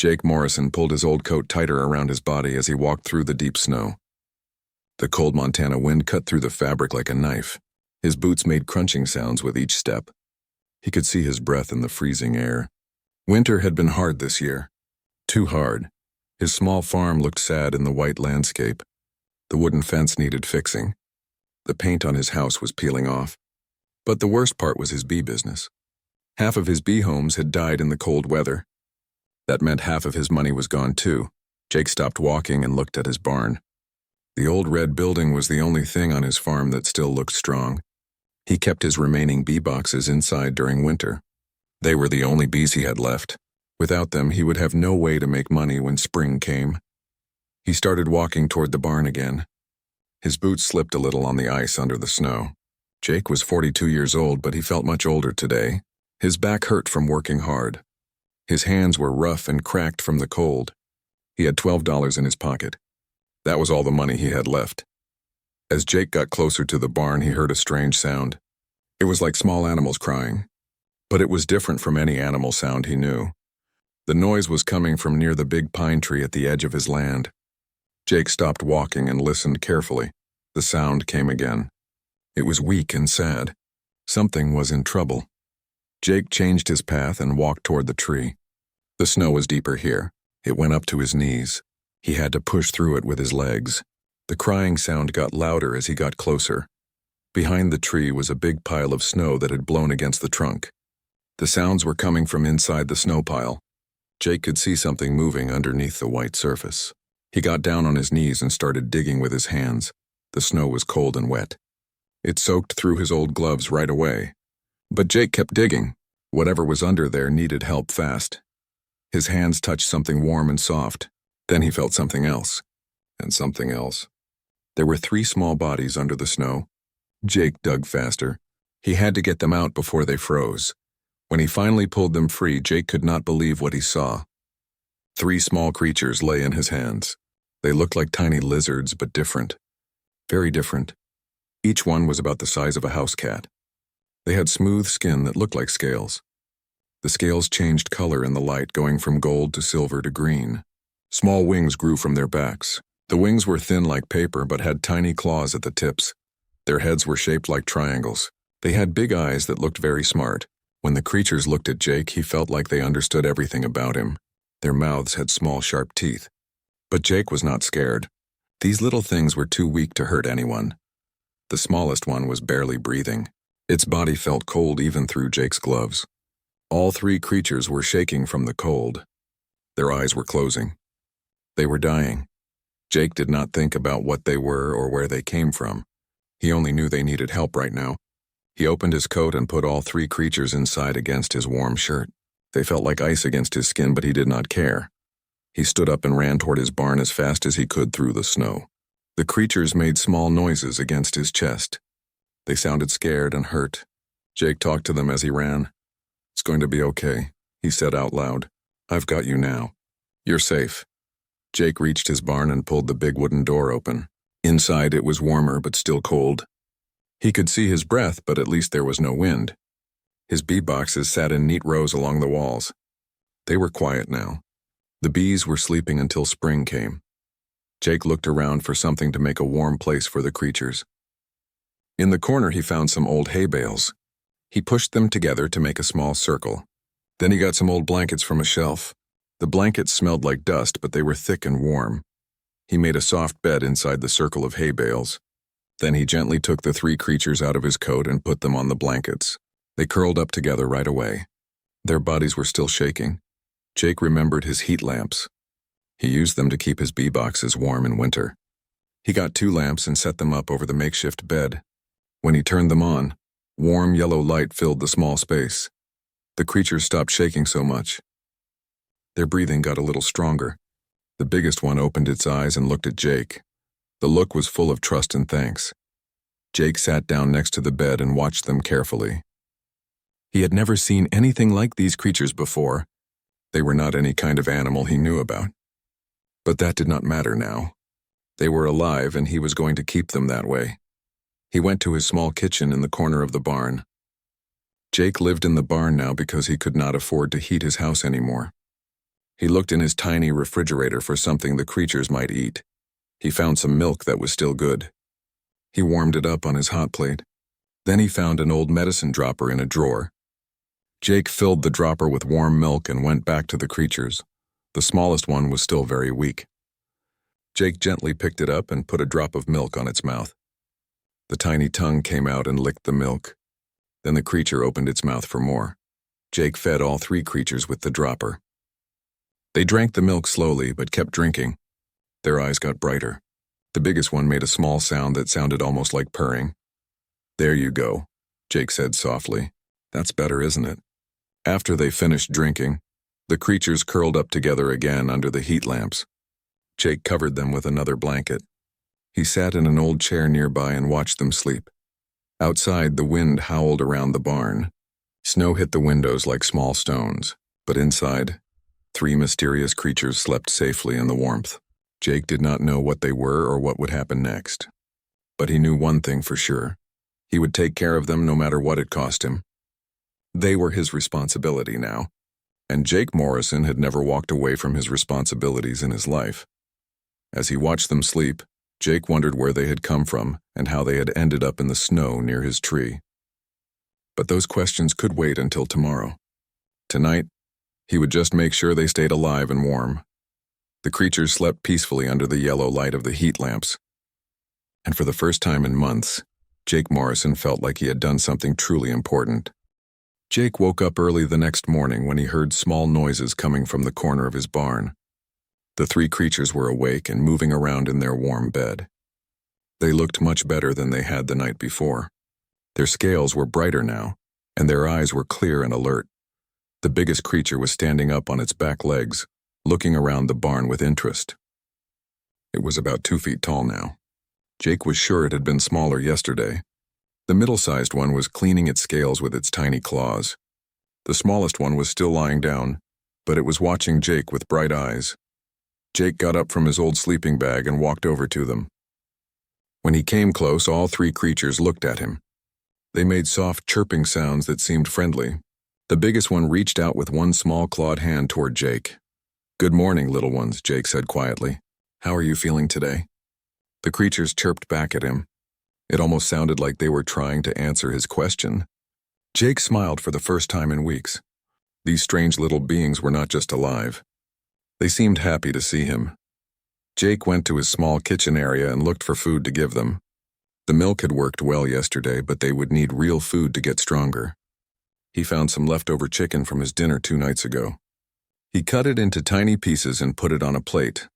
Jake Morrison pulled his old coat tighter around his body as he walked through the deep snow. The cold Montana wind cut through the fabric like a knife. His boots made crunching sounds with each step. He could see his breath in the freezing air. Winter had been hard this year. Too hard. His small farm looked sad in the white landscape. The wooden fence needed fixing. The paint on his house was peeling off. But the worst part was his bee business. Half of his bee homes had died in the cold weather. That meant half of his money was gone too. Jake stopped walking and looked at his barn. The old red building was the only thing on his farm that still looked strong. He kept his remaining bee boxes inside during winter. They were the only bees he had left. Without them, he would have no way to make money when spring came. He started walking toward the barn again. His boots slipped a little on the ice under the snow. Jake was 42 years old, but he felt much older today. His back hurt from working hard. His hands were rough and cracked from the cold. He had $12 in his pocket. That was all the money he had left. As Jake got closer to the barn, he heard a strange sound. It was like small animals crying. But it was different from any animal sound he knew. The noise was coming from near the big pine tree at the edge of his land. Jake stopped walking and listened carefully. The sound came again. It was weak and sad. Something was in trouble. Jake changed his path and walked toward the tree. The snow was deeper here. It went up to his knees. He had to push through it with his legs. The crying sound got louder as he got closer. Behind the tree was a big pile of snow that had blown against the trunk. The sounds were coming from inside the snow pile. Jake could see something moving underneath the white surface. He got down on his knees and started digging with his hands. The snow was cold and wet. It soaked through his old gloves right away. But Jake kept digging. Whatever was under there needed help fast. His hands touched something warm and soft. Then he felt something else. And something else. There were 3 small bodies under the snow. Jake dug faster. He had to get them out before they froze. When he finally pulled them free, Jake could not believe what he saw. 3 small creatures lay in his hands. They looked like tiny lizards, but different. Very different. Each one was about the size of a house cat. They had smooth skin that looked like scales. The scales changed color in the light, going from gold to silver to green. Small wings grew from their backs. The wings were thin like paper, but had tiny claws at the tips. Their heads were shaped like triangles. They had big eyes that looked very smart. When the creatures looked at Jake, he felt like they understood everything about him. Their mouths had small, sharp teeth. But Jake was not scared. These little things were too weak to hurt anyone. The smallest one was barely breathing. Its body felt cold even through Jake's gloves. All 3 creatures were shaking from the cold. Their eyes were closing. They were dying. Jake did not think about what they were or where they came from. He only knew they needed help right now. He opened his coat and put all 3 creatures inside against his warm shirt. They felt like ice against his skin, but he did not care. He stood up and ran toward his barn as fast as he could through the snow. The creatures made small noises against his chest. They sounded scared and hurt. Jake talked to them as he ran. "It's going to be okay," he said out loud. "I've got you now. You're safe." Jake reached his barn and pulled the big wooden door open. Inside it was warmer but still cold. He could see his breath, but at least there was no wind. His bee boxes sat in neat rows along the walls. They were quiet now. The bees were sleeping until spring came. Jake looked around for something to make a warm place for the creatures. In the corner he found some old hay bales. He pushed them together to make a small circle. Then he got some old blankets from a shelf. The blankets smelled like dust, but they were thick and warm. He made a soft bed inside the circle of hay bales. Then he gently took the 3 creatures out of his coat and put them on the blankets. They curled up together right away. Their bodies were still shaking. Jake remembered his heat lamps. He used them to keep his bee boxes warm in winter. He got 2 lamps and set them up over the makeshift bed. When he turned them on, warm yellow light filled the small space. The creatures stopped shaking so much. Their breathing got a little stronger. The biggest one opened its eyes and looked at Jake. The look was full of trust and thanks. Jake sat down next to the bed and watched them carefully. He had never seen anything like these creatures before. They were not any kind of animal he knew about. But that did not matter now. They were alive, and he was going to keep them that way. He went to his small kitchen in the corner of the barn. Jake lived in the barn now because he could not afford to heat his house anymore. He looked in his tiny refrigerator for something the creatures might eat. He found some milk that was still good. He warmed it up on his hot plate. Then he found an old medicine dropper in a drawer. Jake filled the dropper with warm milk and went back to the creatures. The smallest one was still very weak. Jake gently picked it up and put a drop of milk on its mouth. The tiny tongue came out and licked the milk. Then the creature opened its mouth for more. Jake fed all 3 creatures with the dropper. They drank the milk slowly but kept drinking. Their eyes got brighter. The biggest one made a small sound that sounded almost like purring. "There you go," Jake said softly. "That's better, isn't it?" After they finished drinking, the creatures curled up together again under the heat lamps. Jake covered them with another blanket. He sat in an old chair nearby and watched them sleep. Outside, the wind howled around the barn. Snow hit the windows like small stones, but inside, 3 mysterious creatures slept safely in the warmth. Jake did not know what they were or what would happen next. But he knew one thing for sure. He would take care of them no matter what it cost him. They were his responsibility now, and Jake Morrison had never walked away from his responsibilities in his life. As he watched them sleep, Jake wondered where they had come from and how they had ended up in the snow near his tree. But those questions could wait until tomorrow. Tonight, he would just make sure they stayed alive and warm. The creatures slept peacefully under the yellow light of the heat lamps. And for the first time in months, Jake Morrison felt like he had done something truly important. Jake woke up early the next morning when he heard small noises coming from the corner of his barn. The 3 creatures were awake and moving around in their warm bed. They looked much better than they had the night before. Their scales were brighter now, and their eyes were clear and alert. The biggest creature was standing up on its back legs, looking around the barn with interest. It was about 2 feet tall now. Jake was sure it had been smaller yesterday. The middle-sized one was cleaning its scales with its tiny claws. The smallest one was still lying down, but it was watching Jake with bright eyes. Jake got up from his old sleeping bag and walked over to them. When he came close, all 3 creatures looked at him. They made soft chirping sounds that seemed friendly. The biggest one reached out with one small clawed hand toward Jake. "Good morning, little ones," Jake said quietly. "How are you feeling today?" The creatures chirped back at him. It almost sounded like they were trying to answer his question. Jake smiled for the first time in weeks. These strange little beings were not just alive. They seemed happy to see him. Jake went to his small kitchen area and looked for food to give them. The milk had worked well yesterday, but they would need real food to get stronger. He found some leftover chicken from his dinner 2 nights ago. He cut it into tiny pieces and put it on a plate.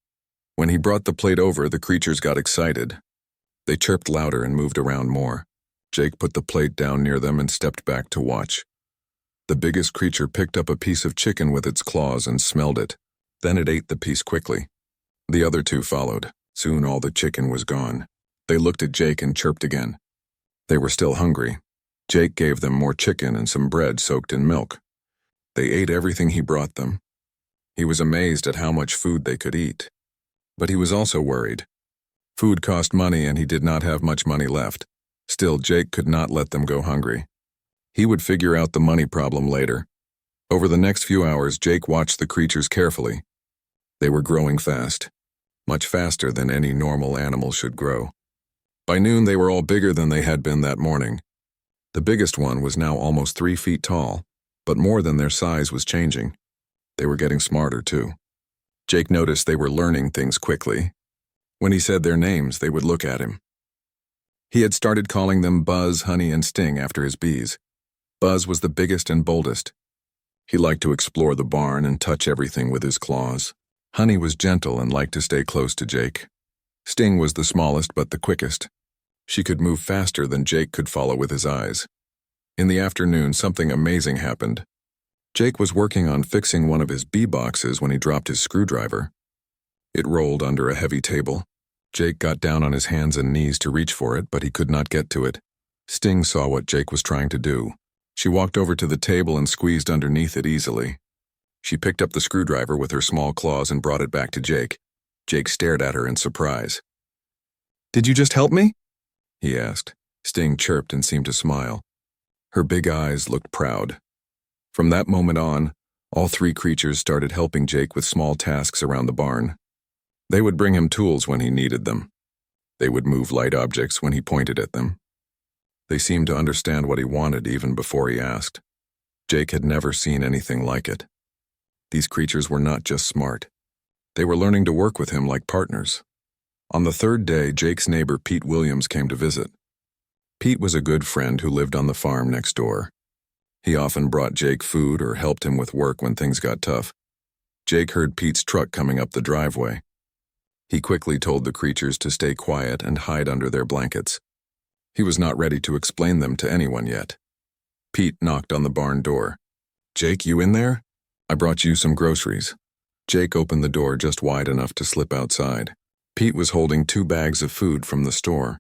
When he brought the plate over, the creatures got excited. They chirped louder and moved around more. Jake put the plate down near them and stepped back to watch. The biggest creature picked up a piece of chicken with its claws and smelled it. Then it ate the piece quickly. The other 2 followed. Soon all the chicken was gone. They looked at Jake and chirped again. They were still hungry. Jake gave them more chicken and some bread soaked in milk. They ate everything he brought them. He was amazed at how much food they could eat. But he was also worried. Food cost money and he did not have much money left. Still, Jake could not let them go hungry. He would figure out the money problem later. Over the next few hours, Jake watched the creatures carefully. They were growing fast, much faster than any normal animal should grow. By noon, they were all bigger than they had been that morning. The biggest one was now almost 3 feet tall, but more than their size was changing. They were getting smarter, too. Jake noticed they were learning things quickly. When he said their names, they would look at him. He had started calling them Buzz, Honey, and Sting after his bees. Buzz was the biggest and boldest. He liked to explore the barn and touch everything with his claws. Honey was gentle and liked to stay close to Jake. Sting was the smallest but the quickest. She could move faster than Jake could follow with his eyes. In the afternoon, something amazing happened. Jake was working on fixing one of his bee boxes when he dropped his screwdriver. It rolled under a heavy table. Jake got down on his hands and knees to reach for it, but he could not get to it. Sting saw what Jake was trying to do. She walked over to the table and squeezed underneath it easily. She picked up the screwdriver with her small claws and brought it back to Jake. Jake stared at her in surprise. "Did you just help me?" he asked. Sting chirped and seemed to smile. Her big eyes looked proud. From that moment on, All three creatures started helping Jake with small tasks around the barn. They would bring him tools when he needed them. They would move light objects when he pointed at them. They seemed to understand what he wanted even before he asked. Jake had never seen anything like it. These creatures were not just smart. They were learning to work with him like partners. On the third day, Jake's neighbor Pete Williams came to visit. Pete was a good friend who lived on the farm next door. He often brought Jake food or helped him with work when things got tough. Jake heard Pete's truck coming up the driveway. He quickly told the creatures to stay quiet and hide under their blankets. He was not ready to explain them to anyone yet. Pete knocked on the barn door. "Jake, you in there? I brought you some groceries." Jake opened the door just wide enough to slip outside. Pete was holding 2 bags of food from the store.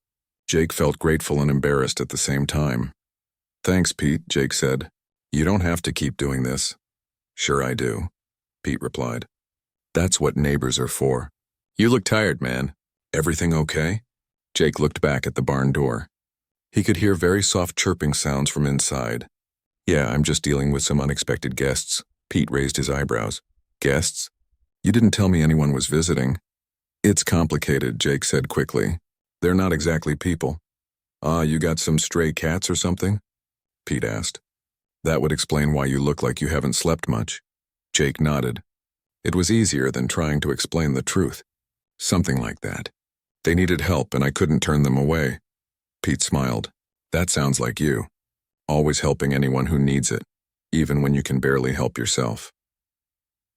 Jake felt grateful and embarrassed at the same time. "Thanks, Pete," Jake said. "You don't have to keep doing this." "Sure I do," Pete replied. "That's what neighbors are for." "You look tired, man. Everything okay?" Jake looked back at the barn door. He could hear very soft chirping sounds from inside. "Yeah, I'm just dealing with some unexpected guests." Pete raised his eyebrows. "Guests? You didn't tell me anyone was visiting." "It's complicated," Jake said quickly. "They're not exactly people." You got some stray cats or something?" Pete asked. "That would explain why you look like you haven't slept much." Jake nodded. It was easier than trying to explain the truth. "Something like that. They needed help and I couldn't turn them away." Pete smiled. "That sounds like you. Always helping anyone who needs it, even when you can barely help yourself."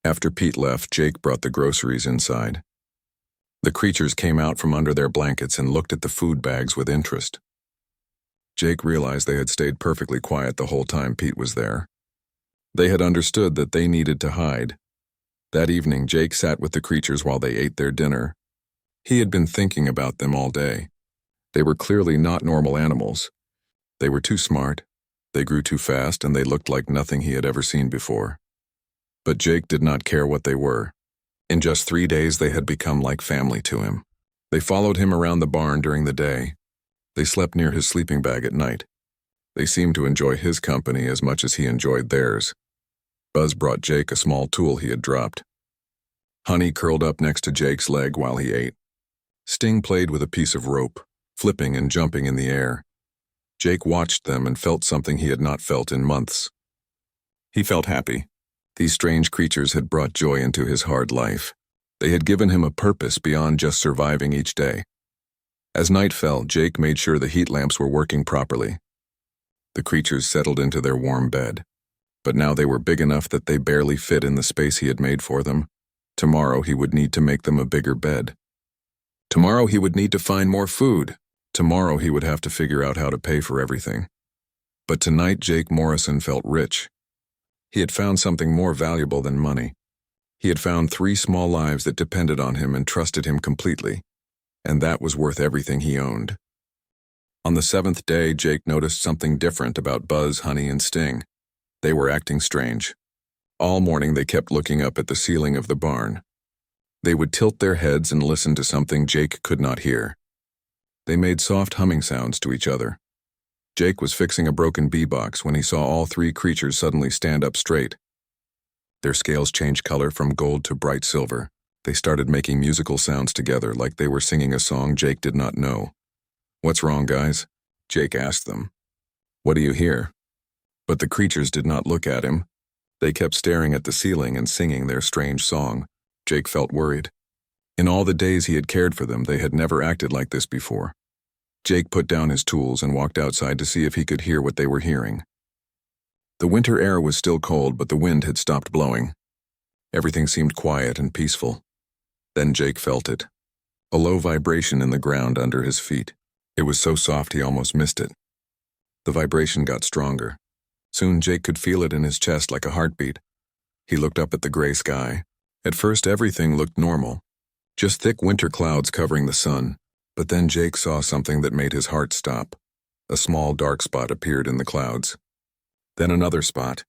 After Pete left, Jake brought the groceries inside. The creatures came out from under their blankets and looked at the food bags with interest. Jake realized they had stayed perfectly quiet the whole time Pete was there. They had understood that they needed to hide. That evening, Jake sat with the creatures while they ate their dinner. He had been thinking about them all day. They were clearly not normal animals. They were too smart, they grew too fast, and they looked like nothing he had ever seen before. But Jake did not care what they were. In just 3 days, they had become like family to him. They followed him around the barn during the day. They slept near his sleeping bag at night. They seemed to enjoy his company as much as he enjoyed theirs. Buzz brought Jake a small tool he had dropped. Honey curled up next to Jake's leg while he ate. Sting played with a piece of rope, flipping and jumping in the air. Jake watched them and felt something he had not felt in months. He felt happy. These strange creatures had brought joy into his hard life. They had given him a purpose beyond just surviving each day. As night fell, Jake made sure the heat lamps were working properly. The creatures settled into their warm bed. But now they were big enough that they barely fit in the space he had made for them. Tomorrow he would need to make them a bigger bed. Tomorrow he would need to find more food. Tomorrow he would have to figure out how to pay for everything. But tonight Jake Morrison felt rich. He had found something more valuable than money. He had found 3 small lives that depended on him and trusted him completely. And that was worth everything he owned. On the 7th day, Jake noticed something different about Buzz, Honey, and Sting. They were acting strange. All morning they kept looking up at the ceiling of the barn. They would tilt their heads and listen to something Jake could not hear. They made soft humming sounds to each other. Jake was fixing a broken bee box when he saw all 3 creatures suddenly stand up straight. Their scales changed color from gold to bright silver. They started making musical sounds together like they were singing a song Jake did not know. "What's wrong, guys?" Jake asked them. "What do you hear?" But the creatures did not look at him. They kept staring at the ceiling and singing their strange song. Jake felt worried. In all the days he had cared for them, they had never acted like this before. Jake put down his tools and walked outside to see if he could hear what they were hearing. The winter air was still cold, but the wind had stopped blowing. Everything seemed quiet and peaceful. Then Jake felt it. A low vibration in the ground under his feet. It was so soft he almost missed it. The vibration got stronger. Soon Jake could feel it in his chest like a heartbeat. He looked up at the gray sky. At first everything looked normal. Just thick winter clouds covering the sun. But then Jake saw something that made his heart stop. A small dark spot appeared in the clouds. Then another spot.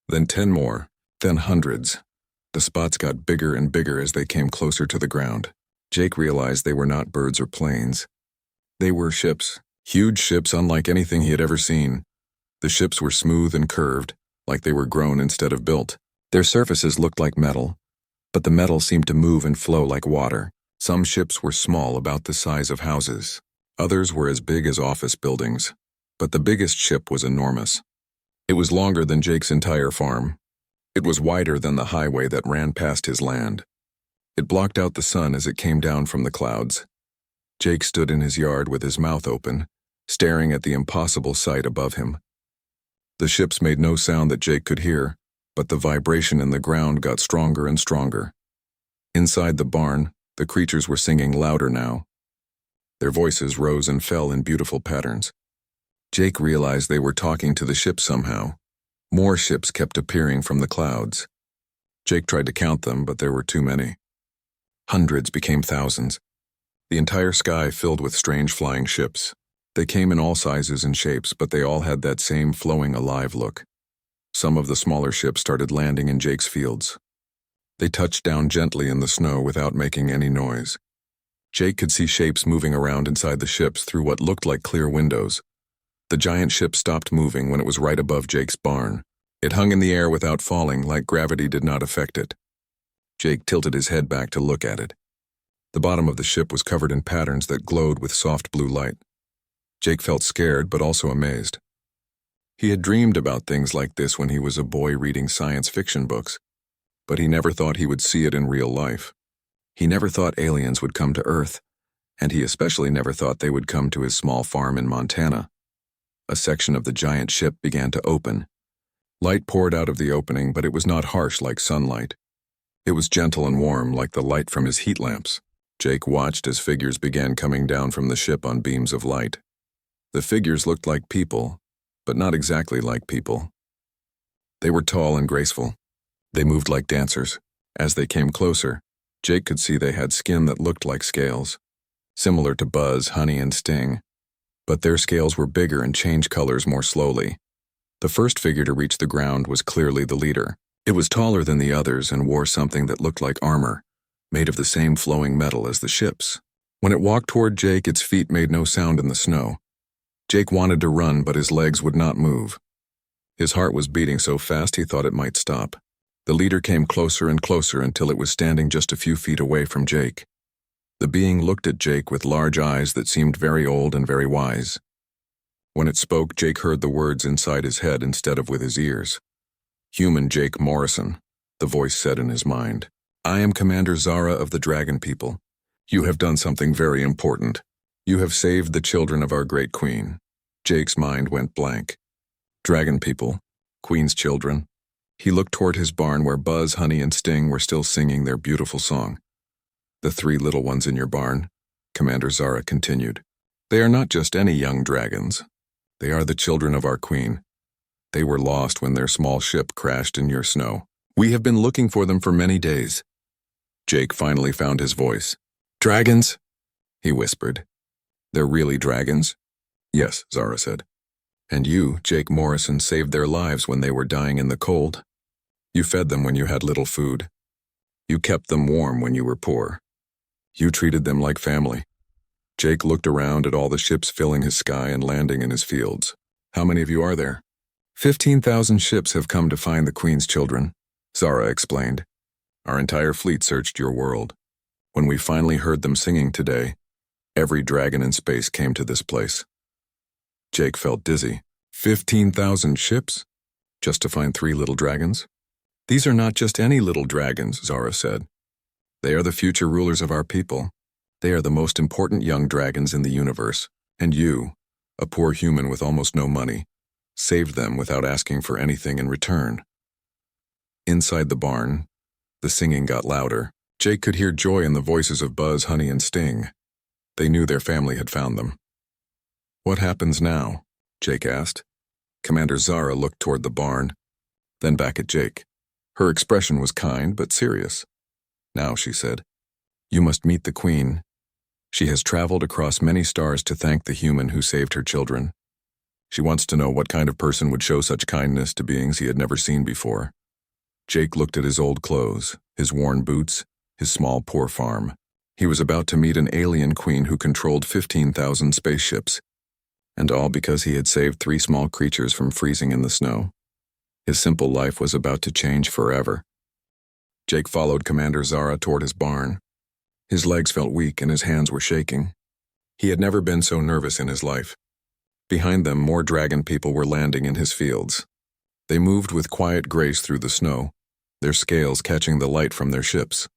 Then 10 more. Then hundreds. The spots got bigger and bigger as they came closer to the ground. Jake realized they were not birds or planes. They were ships. Huge ships unlike anything he had ever seen. The ships were smooth and curved, like they were grown instead of built. Their surfaces looked like metal, but the metal seemed to move and flow like water. Some ships were small, about the size of houses. Others were as big as office buildings. But the biggest ship was enormous. It was longer than Jake's entire farm. It was wider than the highway that ran past his land. It blocked out the sun as it came down from the clouds. Jake stood in his yard with his mouth open, staring at the impossible sight above him. The ships made no sound that Jake could hear, but the vibration in the ground got stronger and stronger. Inside the barn, the creatures were singing louder now. Their voices rose and fell in beautiful patterns. Jake realized they were talking to the ships somehow. More ships kept appearing from the clouds. Jake tried to count them, but there were too many. Hundreds became thousands. The entire sky filled with strange flying ships. They came in all sizes and shapes, but they all had that same flowing, alive look. Some of the smaller ships started landing in Jake's fields. They touched down gently in the snow without making any noise. Jake could see shapes moving around inside the ships through what looked like clear windows. The giant ship stopped moving when it was right above Jake's barn. It hung in the air without falling, like gravity did not affect it. Jake tilted his head back to look at it. The bottom of the ship was covered in patterns that glowed with soft blue light. Jake felt scared, but also amazed. He had dreamed about things like this when he was a boy reading science fiction books, but he never thought he would see it in real life. He never thought aliens would come to Earth, and he especially never thought they would come to his small farm in Montana. A section of the giant ship began to open. Light poured out of the opening, but it was not harsh like sunlight. It was gentle and warm like the light from his heat lamps. Jake watched as figures began coming down from the ship on beams of light. The figures looked like people, but not exactly like people. They were tall and graceful. They moved like dancers. As they came closer, Jake could see they had skin that looked like scales, similar to Buzz, Honey, and Sting. But their scales were bigger and changed colors more slowly. The first figure to reach the ground was clearly the leader. It was taller than the others and wore something that looked like armor, made of the same flowing metal as the ships. When it walked toward Jake, its feet made no sound in the snow. Jake wanted to run, but his legs would not move. His heart was beating so fast he thought it might stop. The leader came closer and closer until it was standing just a few feet away from Jake. The being looked at Jake with large eyes that seemed very old and very wise. When it spoke, Jake heard the words inside his head instead of with his ears. "Human Jake Morrison," the voice said in his mind. "I am Commander Zara of the Dragon People. You have done something very important. You have saved the children of our great queen." Jake's mind went blank. Dragon People, Queen's children. He looked toward his barn where Buzz, Honey, and Sting were still singing their beautiful song. "The three little ones in your barn," Commander Zara continued. "They are not just any young dragons. They are the children of our queen. They were lost when their small ship crashed in your snow. We have been looking for them for many days." Jake finally found his voice. "Dragons?" he whispered. "They're really dragons?" "Yes," Zara said. "And you, Jake Morrison, saved their lives when they were dying in the cold. You fed them when you had little food. You kept them warm when you were poor. You treated them like family." Jake looked around at all the ships filling his sky and landing in his fields. "How many of you are there?" 15,000 ships have come to find the Queen's children," Zara explained. "Our entire fleet searched your world. When we finally heard them singing today, every dragon in space came to this place." Jake felt dizzy. 15,000 ships? Just to find 3 little dragons? "These are not just any little dragons," Zara said. "They are the future rulers of our people. They are the most important young dragons in the universe. And you, a poor human with almost no money, saved them without asking for anything in return." Inside the barn, the singing got louder. Jake could hear joy in the voices of Buzz, Honey, and Sting. They knew their family had found them. "What happens now?" Jake asked. Commander Zara looked toward the barn, then back at Jake. Her expression was kind but serious. "Now," she said, "you must meet the Queen. She has traveled across many stars to thank the human who saved her children. She wants to know what kind of person would show such kindness to beings he had never seen before." Jake looked at his old clothes, his worn boots, his small, poor farm. He was about to meet an alien queen who controlled 15,000 spaceships, and all because he had saved 3 small creatures from freezing in the snow. His simple life was about to change forever. Jake followed Commander Zara toward his barn. His legs felt weak and his hands were shaking. He had never been so nervous in his life. Behind them, more dragon people were landing in his fields. They moved with quiet grace through the snow, their scales catching the light from their ships.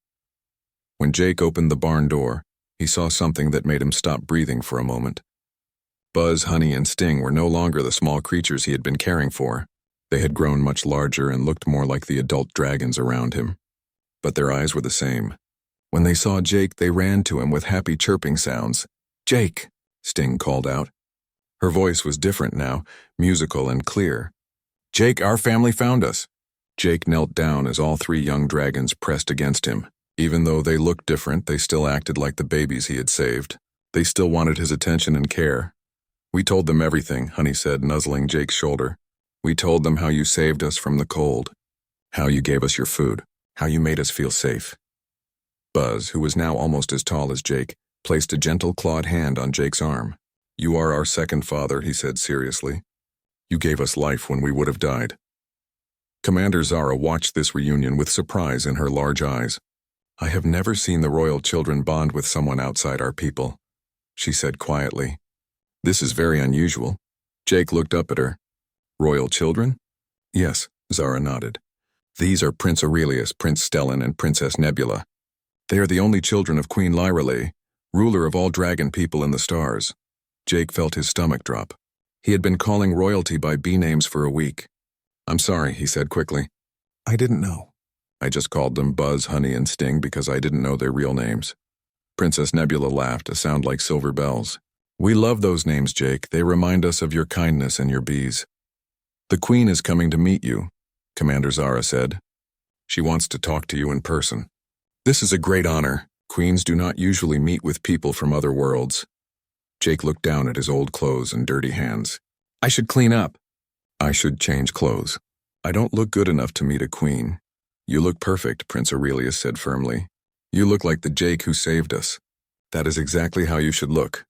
When Jake opened the barn door, he saw something that made him stop breathing for a moment. Buzz, Honey, and Sting were no longer the small creatures he had been caring for. They had grown much larger and looked more like the adult dragons around him. But their eyes were the same. When they saw Jake, they ran to him with happy chirping sounds. "Jake!" Sting called out. Her voice was different now, musical and clear. "Jake, our family found us." Jake knelt down as all three young dragons pressed against him. Even though they looked different, they still acted like the babies he had saved. They still wanted his attention and care. "We told them everything," Honey said, nuzzling Jake's shoulder. "We told them how you saved us from the cold, how you gave us your food, how you made us feel safe." Buzz, who was now almost as tall as Jake, placed a gentle clawed hand on Jake's arm. "You are our second father," he said seriously. "You gave us life when we would have died." Commander Zara watched this reunion with surprise in her large eyes. "I have never seen the royal children bond with someone outside our people," she said quietly. "This is very unusual." Jake looked up at her. "Royal children?" "Yes," Zara nodded. "These are Prince Aurelius, Prince Stellan, and Princess Nebula. They are the only children of Queen Lyrelei, ruler of all dragon people in the stars." Jake felt his stomach drop. He had been calling royalty by bee names for a week. "I'm sorry," he said quickly. "I didn't know. I just called them Buzz, Honey, and Sting because I didn't know their real names." Princess Nebula laughed, a sound like silver bells. "We love those names, Jake. They remind us of your kindness and your bees." "The Queen is coming to meet you," Commander Zara said. "She wants to talk to you in person." "This is a great honor. Queens do not usually meet with people from other worlds." Jake looked down at his old clothes and dirty hands. "I should clean up." "I should change clothes. I don't look good enough to meet a queen." "You look perfect," Prince Aurelius said firmly. "You look like the Jake who saved us. That is exactly how you should look."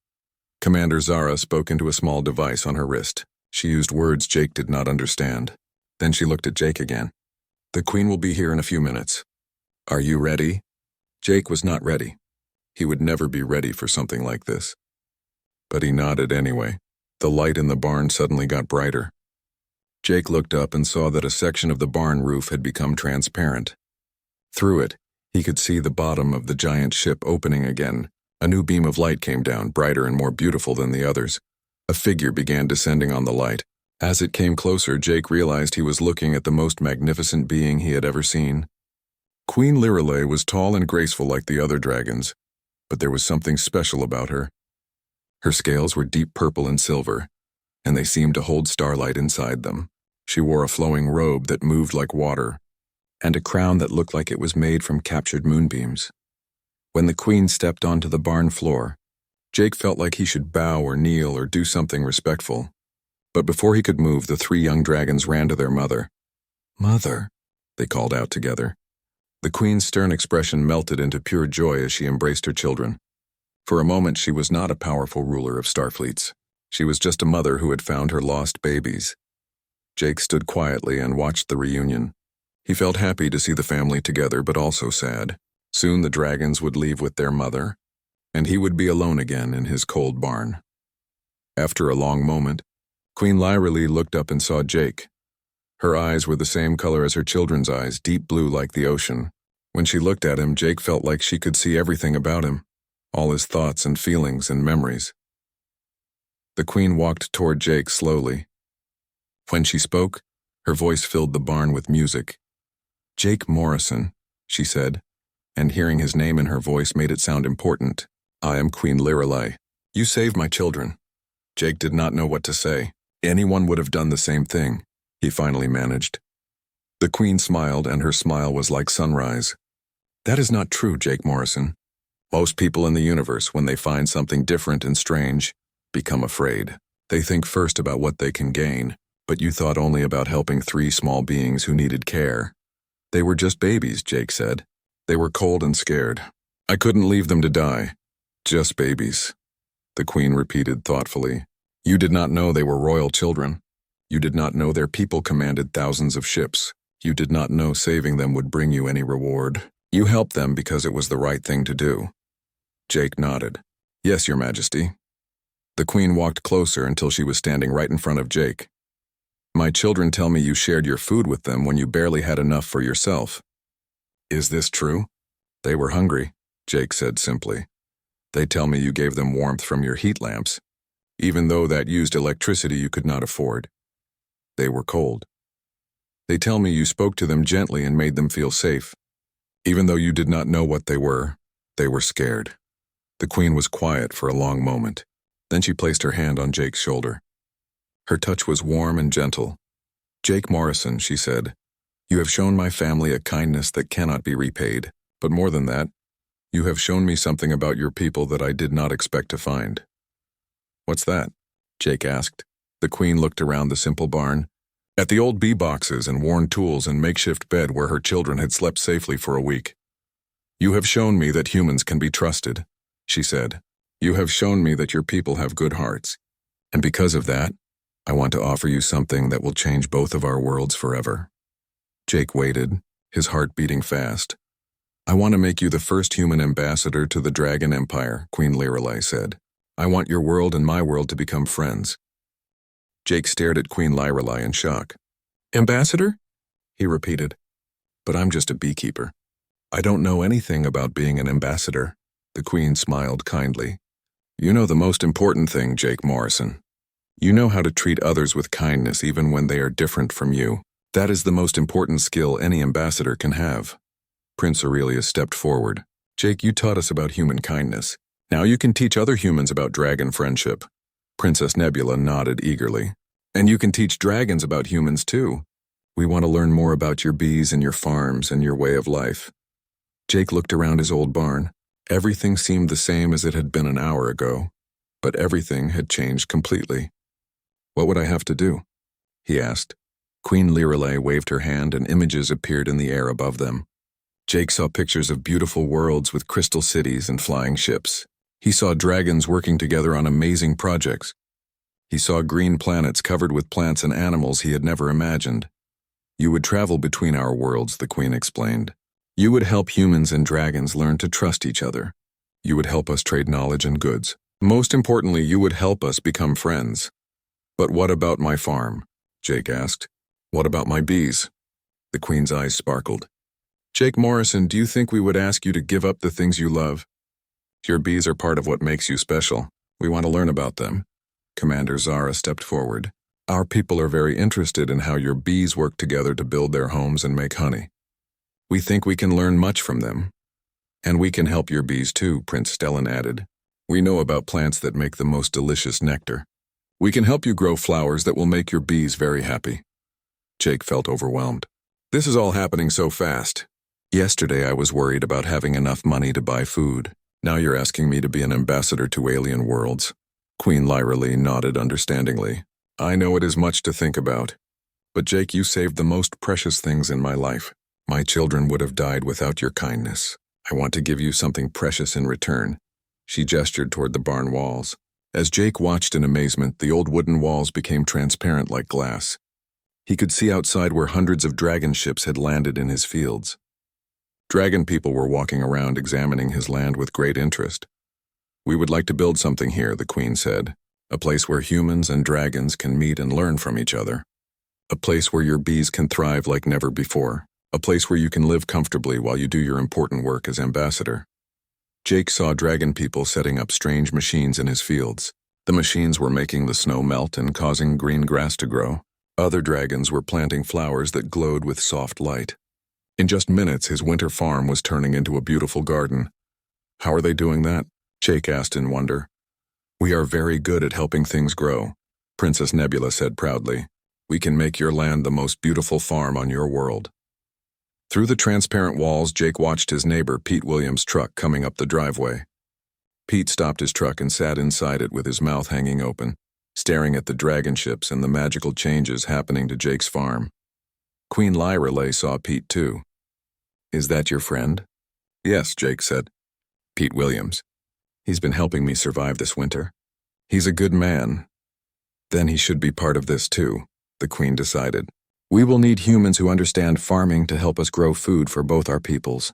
Commander Zara spoke into a small device on her wrist. She used words Jake did not understand. Then she looked at Jake again. "The Queen will be here in a few minutes. Are you ready?" Jake was not ready. He would never be ready for something like this. But he nodded anyway. The light in the barn suddenly got brighter. Jake looked up and saw that a section of the barn roof had become transparent. Through it, he could see the bottom of the giant ship opening again. A new beam of light came down, brighter and more beautiful than the others. A figure began descending on the light. As it came closer, Jake realized he was looking at the most magnificent being he had ever seen. Queen Lyrelei was tall and graceful like the other dragons, but there was something special about her. Her scales were deep purple and silver, and they seemed to hold starlight inside them. She wore a flowing robe that moved like water, and a crown that looked like it was made from captured moonbeams. When the Queen stepped onto the barn floor, Jake felt like he should bow or kneel or do something respectful. But before he could move, the three young dragons ran to their mother. "Mother," they called out together. The Queen's stern expression melted into pure joy as she embraced her children. For a moment, she was not a powerful ruler of starfleets. She was just a mother who had found her lost babies. Jake stood quietly and watched the reunion. He felt happy to see the family together, but also sad. Soon the dragons would leave with their mother, and he would be alone again in his cold barn. After a long moment, Queen Lyrelei looked up and saw Jake. Her eyes were the same color as her children's eyes, deep blue like the ocean. When she looked at him, Jake felt like she could see everything about him, all his thoughts and feelings and memories. The Queen walked toward Jake slowly. When she spoke, her voice filled the barn with music. "Jake Morrison," she said, and hearing his name in her voice made it sound important. "I am Queen Lyrelei. You saved my children." Jake did not know what to say. Anyone would have done the same thing, he finally managed. The Queen smiled, and her smile was like sunrise. "That is not true, Jake Morrison. Most people in the universe, when they find something different and strange, become afraid. They think first about what they can gain, but you thought only about helping three small beings who needed care." "They were just babies," Jake said. "They were cold and scared. I couldn't leave them to die. Just babies." The Queen repeated thoughtfully. "You did not know they were royal children." You did not know their people commanded thousands of ships. You did not know saving them would bring you any reward. You helped them because it was the right thing to do. Jake nodded. Yes, Your Majesty. The Queen walked closer until she was standing right in front of Jake. My children tell me you shared your food with them when you barely had enough for yourself. Is this true? They were hungry, Jake said simply. They tell me you gave them warmth from your heat lamps, even though that used electricity you could not afford. They were cold. They tell me you spoke to them gently and made them feel safe. Even though you did not know what they were scared. The Queen was quiet for a long moment. Then she placed her hand on Jake's shoulder. Her touch was warm and gentle. Jake Morrison, she said, you have shown my family a kindness that cannot be repaid. But more than that, you have shown me something about your people that I did not expect to find. What's that? Jake asked. The Queen looked around the simple barn, at the old bee boxes and worn tools and makeshift bed where her children had slept safely for a week. You have shown me that humans can be trusted, she said. You have shown me that your people have good hearts. And because of that, I want to offer you something that will change both of our worlds forever. Jake waited, his heart beating fast. I want to make you the first human ambassador to the Dragon Empire, Queen Lirelei said. I want your world and my world to become friends. Jake stared at Queen Lirelei in shock. Ambassador? He repeated. But I'm just a beekeeper. I don't know anything about being an ambassador. The Queen smiled kindly. You know the most important thing, Jake Morrison. You know how to treat others with kindness even when they are different from you. That is the most important skill any ambassador can have. Prince Aurelius stepped forward. Jake, you taught us about human kindness. Now you can teach other humans about dragon friendship. Princess Nebula nodded eagerly. And you can teach dragons about humans too. We want to learn more about your bees and your farms and your way of life. Jake looked around his old barn. Everything seemed the same as it had been an hour ago, but everything had changed completely. What would I have to do? He asked. Queen Lirelei waved her hand and images appeared in the air above them. Jake saw pictures of beautiful worlds with crystal cities and flying ships. He saw dragons working together on amazing projects. He saw green planets covered with plants and animals he had never imagined. You would travel between our worlds, the Queen explained. You would help humans and dragons learn to trust each other. You would help us trade knowledge and goods. Most importantly, you would help us become friends. But what about my farm? Jake asked. What about my bees? The Queen's eyes sparkled. Jake Morrison, do you think we would ask you to give up the things you love? Your bees are part of what makes you special. We want to learn about them. Commander Zara stepped forward. Our people are very interested in how your bees work together to build their homes and make honey. We think we can learn much from them. And we can help your bees too, Prince Stellan added. We know about plants that make the most delicious nectar. We can help you grow flowers that will make your bees very happy. Jake felt overwhelmed. This is all happening so fast. Yesterday I was worried about having enough money to buy food. Now you're asking me to be an ambassador to alien worlds. Queen Lirelei nodded understandingly. I know it is much to think about. But Jake, you saved the most precious things in my life. My children would have died without your kindness. I want to give you something precious in return. She gestured toward the barn walls. As Jake watched in amazement, the old wooden walls became transparent like glass. He could see outside where hundreds of dragon ships had landed in his fields. Dragon people were walking around examining his land with great interest. We would like to build something here, the Queen said. A place where humans and dragons can meet and learn from each other. A place where your bees can thrive like never before. A place where you can live comfortably while you do your important work as ambassador. Jake saw dragon people setting up strange machines in his fields. The machines were making the snow melt and causing green grass to grow. Other dragons were planting flowers that glowed with soft light. In just minutes, his winter farm was turning into a beautiful garden. How are they doing that? Jake asked in wonder. We are very good at helping things grow, Princess Nebula said proudly. We can make your land the most beautiful farm on your world. Through the transparent walls, Jake watched his neighbor Pete Williams' truck coming up the driveway. Pete stopped his truck and sat inside it with his mouth hanging open, staring at the dragon ships and the magical changes happening to Jake's farm. Queen Lirelei saw Pete too. Is that your friend? Yes, Jake said. Pete Williams. He's been helping me survive this winter. He's a good man. Then he should be part of this too. the Queen decided. We will need humans who understand farming to help us grow food for both our peoples.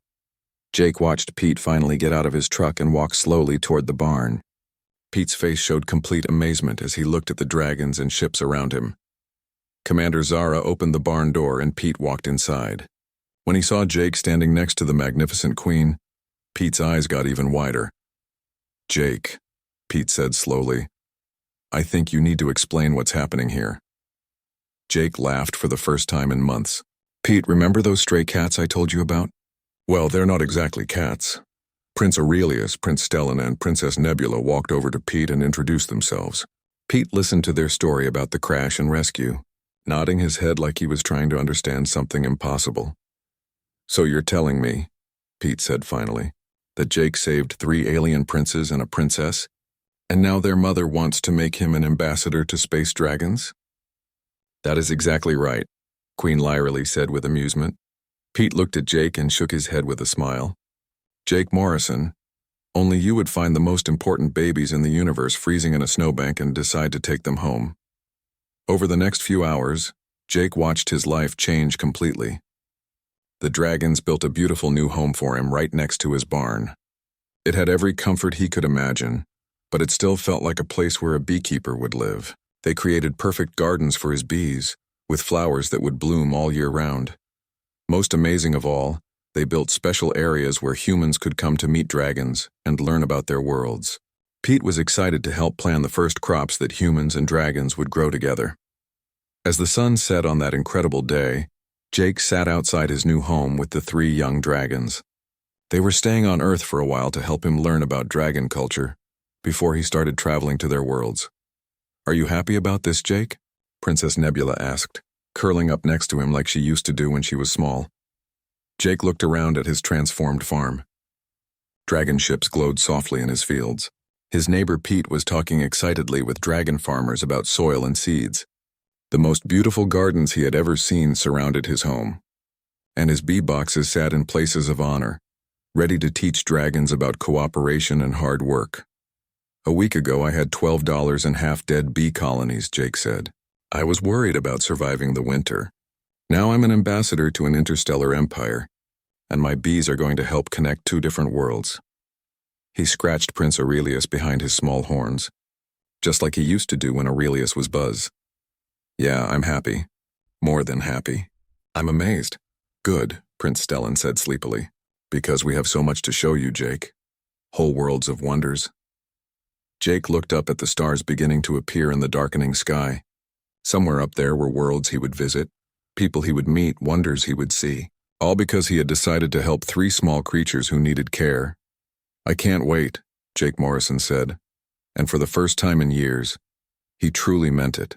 Jake watched Pete finally get out of his truck and walk slowly toward the barn. Pete's face showed complete amazement as he looked at the dragons and ships around him. Commander Zara opened the barn door and Pete walked inside. When he saw Jake standing next to the magnificent Queen, Pete's eyes got even wider. Jake, Pete said slowly, I think you need to explain what's happening here. Jake laughed for the first time in months. Pete, remember those stray cats I told you about? Well, they're not exactly cats. Prince Aurelius, Prince Stellan, and Princess Nebula walked over to Pete and introduced themselves. Pete listened to their story about the crash and rescue, nodding his head like he was trying to understand something impossible. So you're telling me, Pete said finally, that Jake saved 3 alien princes and a princess, and now their mother wants to make him an ambassador to space dragons? That is exactly right, Queen Lyralee said with amusement. Pete looked at Jake and shook his head with a smile. Jake Morrison, only you would find the most important babies in the universe freezing in a snowbank and decide to take them home. Over the next few hours, Jake watched his life change completely. The dragons built a beautiful new home for him right next to his barn. It had every comfort he could imagine, but it still felt like a place where a beekeeper would live. They created perfect gardens for his bees, with flowers that would bloom all year round. Most amazing of all, they built special areas where humans could come to meet dragons and learn about their worlds. Pete was excited to help plan the first crops that humans and dragons would grow together. As the sun set on that incredible day, Jake sat outside his new home with the 3 young dragons. They were staying on Earth for a while to help him learn about dragon culture before he started traveling to their worlds. Are you happy about this, Jake? Princess Nebula asked, curling up next to him like she used to do when she was small. Jake looked around at his transformed farm. Dragon ships glowed softly in his fields. His neighbor Pete was talking excitedly with dragon farmers about soil and seeds. The most beautiful gardens he had ever seen surrounded his home, and his bee boxes sat in places of honor, ready to teach dragons about cooperation and hard work. A week ago I had $12 and half-dead bee colonies, Jake said. I was worried about surviving the winter. Now I'm an ambassador to an interstellar empire, and my bees are going to help connect 2 different worlds. He scratched Prince Aurelius behind his small horns, just like he used to do when Aurelius was Buzz. Yeah, I'm happy. More than happy. I'm amazed. Good, Prince Stellan said sleepily. Because we have so much to show you, Jake. Whole worlds of wonders. Jake looked up at the stars beginning to appear in the darkening sky. Somewhere up there were worlds he would visit, people he would meet, wonders he would see. All because he had decided to help 3 small creatures who needed care. I can't wait, Jake Morrison said. And for the first time in years, he truly meant it.